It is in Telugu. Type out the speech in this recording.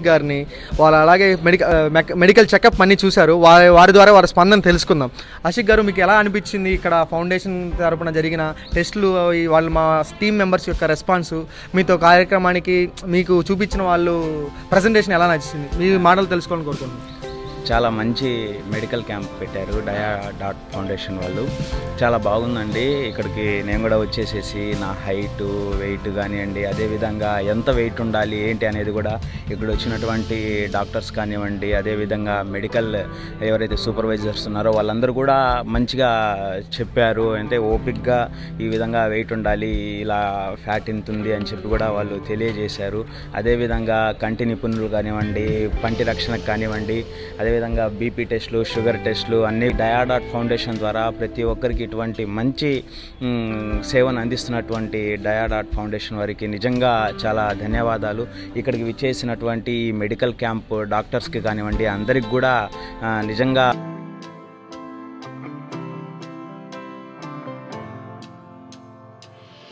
ఆషిక్ గారిని. వాళ్ళు అలాగే మెడికల్ చెకప్ అన్నీ చూశారు. వారి ద్వారా వారి స్పందన తెలుసుకుందాం. ఆషిక్ గారు, మీకు ఎలా అనిపించింది ఇక్కడ ఫౌండేషన్ తరపున జరిగిన టెస్టులు, వాళ్ళు మా టీమ్ మెంబర్స్ యొక్క రెస్పాన్సు, మీతో కార్యక్రమానికి మీకు చూపించిన వాళ్ళు ప్రజెంటేషన్ ఎలా నచ్చింది? మీ మాటలు తెలుసుకోవాలని కోరుకుంటున్నాను. చాలా మంచి మెడికల్ క్యాంప్ పెట్టారు డయా ఫౌండేషన్ వాళ్ళు. చాలా బాగుందండి. ఇక్కడికి నేను కూడా వచ్చేసేసి నా హైటు వెయిట్ కానివ్వండి, అదేవిధంగా ఎంత వెయిట్ ఉండాలి ఏంటి అనేది కూడా ఇక్కడ వచ్చినటువంటి డాక్టర్స్ కానివ్వండి, అదేవిధంగా మెడికల్ ఎవరైతే సూపర్వైజర్స్ ఉన్నారో వాళ్ళందరూ కూడా మంచిగా చెప్పారు. అంటే ఓపిక్గా ఈ విధంగా వెయిట్ ఉండాలి, ఇలా ఫ్యాట్ ఇంత ఉంది అని చెప్పి కూడా వాళ్ళు తెలియజేశారు. అదేవిధంగా కంటి నిపుణులు కానివ్వండి, పంటి రక్షణకు కానివ్వండి, అదేవిధంగా బీపీ టెస్టులు, షుగర్ టెస్టులు అన్నీ డయా ఫౌండేషన్ ద్వారా ప్రతి ఒక్కరికి ఇటువంటి మంచి సేవను అందిస్తున్నటువంటి డయా ఫౌండేషన్ వారికి నిజంగా చాలా ధన్యవాదాలు. ఇక్కడికి విచ్చేసినటువంటి మెడికల్ క్యాంప్ డాక్టర్స్కి కానివ్వండి అందరికి కూడా నిజంగా